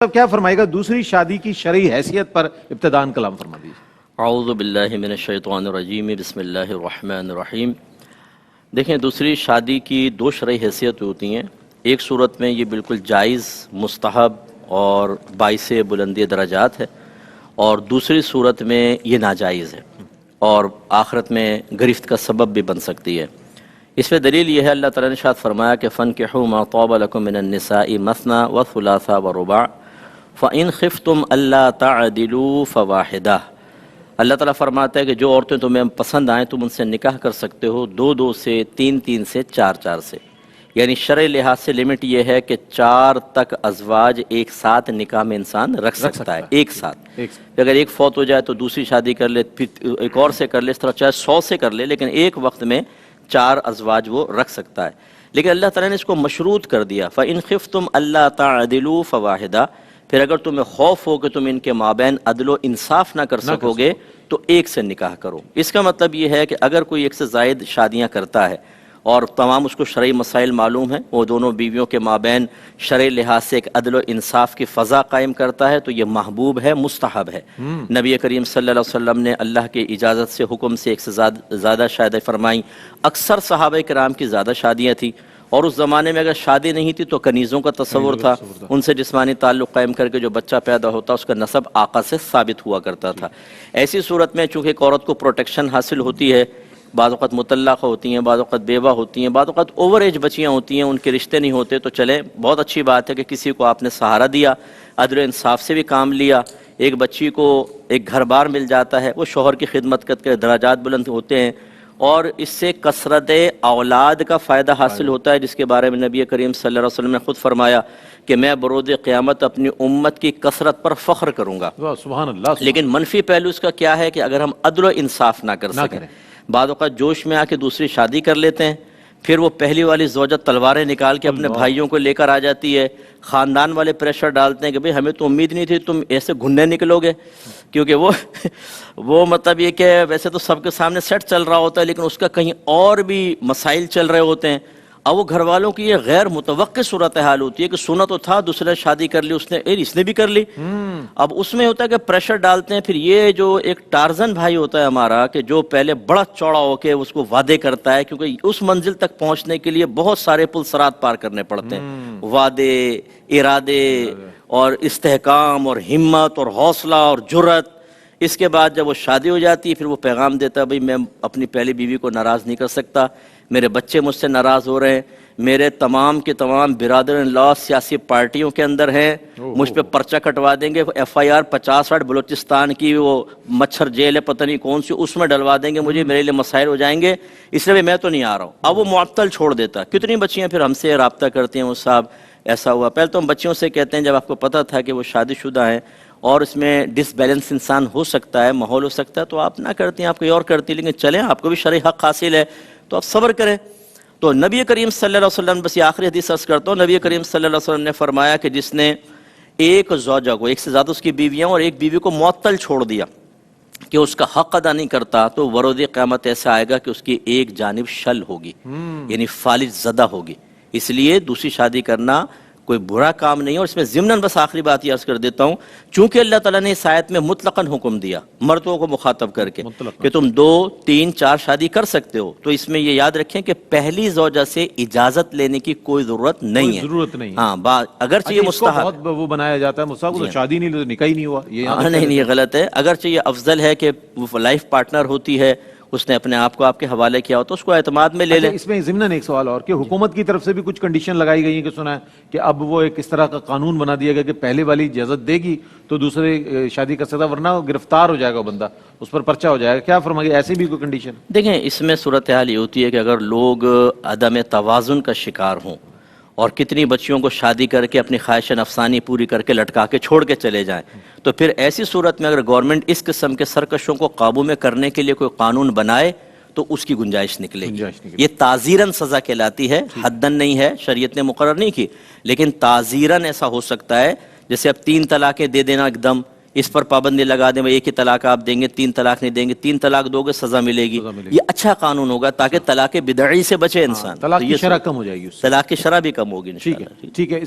اب کیا فرمائے گا دوسری شادی کی شرعی حیثیت پر ابتداً کلام فرما دیجیے۔ اعوذ باللہ من الشیطان الرجیم، بسم اللہ الرحمن الرحیم۔ دیکھیں، دوسری شادی کی دو شرعی حیثیت ہوتی ہیں۔ ایک صورت میں یہ بالکل جائز، مستحب اور باعث بلندی درجات ہے، اور دوسری صورت میں یہ ناجائز ہے اور آخرت میں گرفت کا سبب بھی بن سکتی ہے۔ اس میں دلیل یہ ہے، اللہ تعالیٰ نے ارشاد فرمایا کہ فَانكِحُوا مَا طَابَ لَكُم مِّنَ النِّسَاءِ مَثْنَىٰ وَثُلَاثَ وَرُبَاعَ فَإِنْ خِفْتُمْ أَلَّا تَعْدِلُوا فَوَاحِدَةً۔ اللہ تعالیٰ فرماتا ہے کہ جو عورتیں تمہیں پسند آئیں تم ان سے نکاح کر سکتے ہو، دو سے، تین سے، چار سے، یعنی شرعی لحاظ سے لمٹ یہ ہے کہ 4 تک ازواج ایک ساتھ نکاح میں انسان رکھ سکتا ہے، ایک ساتھ۔ اگر ایک فوت ہو جائے تو دوسری شادی کر لے، پھر ایک اور سے کر لے، اس طرح چاہے 100 سے کر لے، لیکن ایک وقت میں 4 ازواج وہ رکھ سکتا ہے۔ لیکن اللہ تعالیٰ نے اس کو مشروط کر دیا، فَإِنْ خِفْتُمْ أَلَّا تَعْدِلُوا فَوَاحِدَةً، پھر اگر تمہیں خوف ہو کہ تم ان کے مابین عدل و انصاف نہ کر سکو گے تو ایک سے نکاح کرو۔ اس کا مطلب یہ ہے کہ اگر کوئی ایک سے زائد شادیاں کرتا ہے اور تمام اس کو شرعی مسائل معلوم ہیں، وہ دونوں بیویوں کے مابین شرعی لحاظ سے ایک عدل و انصاف کی فضا قائم کرتا ہے تو یہ محبوب ہے، مستحب ہے۔ نبی کریم صلی اللہ علیہ وسلم نے اللہ کی اجازت سے، حکم سے ایک سے زیادہ شادی فرمائیں۔ اکثر صحابہ کرام کی زیادہ شادیاں تھیں، اور اس زمانے میں اگر شادی نہیں تھی تو کنیزوں کا تصور تھا، ان سے جسمانی تعلق قائم کر کے جو بچہ پیدا ہوتا اس کا نسب آقا سے ثابت ہوا کرتا تھا۔ ایسی صورت میں چونکہ ایک عورت کو پروٹیکشن حاصل ہوتی ہے، بعض اوقات مطلقہ ہوتی ہیں، بعض اوقات بیوہ ہوتی ہیں، بعض اوقات اوور ایج بچیاں ہوتی ہیں، ان کے رشتے نہیں ہوتے، تو چلیں بہت اچھی بات ہے کہ کسی کو آپ نے سہارا دیا، عدل و انصاف سے بھی کام لیا، ایک بچی کو ایک گھر بار مل جاتا ہے، وہ شوہر کی خدمت کر کے درجات بلند ہوتے ہیں، اور اس سے کثرت اولاد کا فائدہ حاصل ہوتا ہے، جس کے بارے میں نبی کریم صلی اللہ علیہ وسلم نے خود فرمایا کہ میں بروز قیامت اپنی امت کی کثرت پر فخر کروں گا۔ سبحان اللہ۔ لیکن منفی پہلو اس کا کیا ہے کہ اگر ہم عدل و انصاف نہ کر سکیں، بعض اوقات جوش میں آ کے دوسری شادی کر لیتے ہیں، پھر وہ پہلی والی زوجہ تلواریں نکال کے اپنے بھائیوں کو لے کر آ جاتی ہے، خاندان والے پریشر ڈالتے ہیں کہ بھئی ہمیں تو امید نہیں تھی تم ایسے گھننے نکلو گے، کیونکہ وہ مطلب یہ کہ ویسے تو سب کے سامنے سیٹ چل رہا ہوتا ہے لیکن اس کا کہیں اور بھی مسائل چل رہے ہوتے ہیں۔ اب وہ گھر والوں کی یہ غیر متوقع صورتحال ہوتی ہے کہ سنا تو تھا دوسرے شادی کر لی اس نے بھی کر لی۔ اب اس میں ہوتا ہے کہ پریشر ڈالتے ہیں، پھر یہ جو ایک ٹارزن بھائی ہوتا ہے ہمارا کہ جو پہلے بڑا چوڑا ہو کے اس کو وعدے کرتا ہے، کیونکہ اس منزل تک پہنچنے کے لیے بہت سارے پل صراط پار کرنے پڑتے ہیں، وعدے، ارادے اور استحکام اور ہمت اور حوصلہ اور جرأت۔ اس کے بعد جب وہ شادی ہو جاتی ہے پھر وہ پیغام دیتا ہے بھئی میں اپنی پہلی بیوی کو ناراض نہیں کر سکتا، میرے بچے مجھ سے ناراض ہو رہے ہیں، میرے تمام کے تمام برادر ان لا سیاسی پارٹیوں کے اندر ہیں، مجھ پہ پرچہ کٹوا دیں گے، FIR 50-60 بلوچستان کی وہ مچھر جیل ہے پتہ نہیں کون سی، اس میں ڈلوا دیں گے مجھے، میرے لیے مسائل ہو جائیں گے، اس لیے میں تو نہیں آ رہا ہوں۔ اب وہ معطل چھوڑ دیتا۔ کتنی بچیاں پھر ہم سے رابطہ کرتی ہیں، وہ صاحب ایسا ہوا۔ پہلے تو ہم بچیوں سے کہتے ہیں جب آپ کو پتہ تھا کہ وہ شادی شدہ ہیں اور اس میں ڈس بیلنس انسان ہو سکتا ہے، ماحول ہو سکتا ہے، تو آپ نہ کرتی ہیں، آپ کوئی اور کرتی، لیکن چلیں آپ کو بھی شرعی حق حاصل ہے تو آپ صبر کریں۔ تو نبی کریم صلی اللہ علیہ وسلم، بس یہ آخری حدیث عرض کرتا ہوں، نبی کریم صلی اللہ علیہ وسلم نے فرمایا کہ جس نے ایک زوجہ کو، ایک سے زیادہ اس کی بیویاں اور ایک بیوی کو معطل چھوڑ دیا کہ اس کا حق ادا نہیں کرتا، تو وروز قیامت ایسا آئے گا کہ اس کی ایک جانب شل ہوگی، یعنی فالج زدہ ہوگی۔ اس لیے دوسری شادی کرنا کوئی برا کام نہیں ہے۔ اور اس میں ضمناً بس آخری بات یہ عرض کر دیتا ہوں، چونکہ اللہ تعالیٰ نے اس آیت میں مطلقاً حکم دیا مردوں کو مخاطب کر کے کہ تم 2، 3، 4 شادی کر سکتے ہو، تو اس میں یہ یاد رکھیں کہ پہلی زوجہ سے اجازت لینے کی کوئی ضرورت نہیں ہے۔ ہاں، اگرچہ یہ مستحب وہ بنایا جاتا ہے مستحب، تو شادی نہیں، نکاح ہی نہیں ہوا، نہیں، یہ غلط ہے۔ اگرچہ یہ افضل ہے کہ وہ لائف پارٹنر ہوتی ہے، اس نے اپنے آپ کو آپ کے حوالے کیا ہو تو اس کو اعتماد میں لے لیں۔ اس میں ضمناً ایک سوال اور کہ حکومت کی طرف سے بھی کچھ کنڈیشن لگائی گئی ہیں کہ سنا ہے کہ اب وہ ایک اس طرح کا قانون بنا دیا گیا کہ پہلے والی اجازت دے گی تو دوسرے شادی کر سکتا، ورنہ گرفتار ہو جائے گا بندہ، اس پر پرچہ ہو جائے گا۔ کیا فرمائے ایسی بھی کوئی کنڈیشن؟ دیکھیں، اس میں صورتحال یہ ہوتی ہے کہ اگر لوگ عدم توازن کا شکار ہوں اور کتنی بچیوں کو شادی کر کے اپنی خواہش نفسانی پوری کر کے لٹکا کے چھوڑ کے چلے جائیں، تو پھر ایسی صورت میں اگر گورنمنٹ اس قسم کے سرکشوں کو قابو میں کرنے کے لیے کوئی قانون بنائے تو اس کی گنجائش نکلے گی۔ یہ تعزیراً سزا کہلاتی ہے، حداً نہیں ہے، شریعت نے مقرر نہیں کی، لیکن تعزیراً ایسا ہو سکتا ہے، جیسے اب 3 طلاقیں دے دینا ایک دم، اس پر پابندی لگا دیں، ایک ہی طلاق آپ دیں گے، 3 طلاق نہیں دیں گے، 3 طلاق دو گے سزا ملے گی۔ یہ اچھا قانون ہوگا تاکہ طلاق بدعی سے بچے انسان، طلاق کی شرح کم ہو جائے گی، طلاق کی شرح بھی کم ہوگی انشاءاللہ۔ ٹھیک ہے۔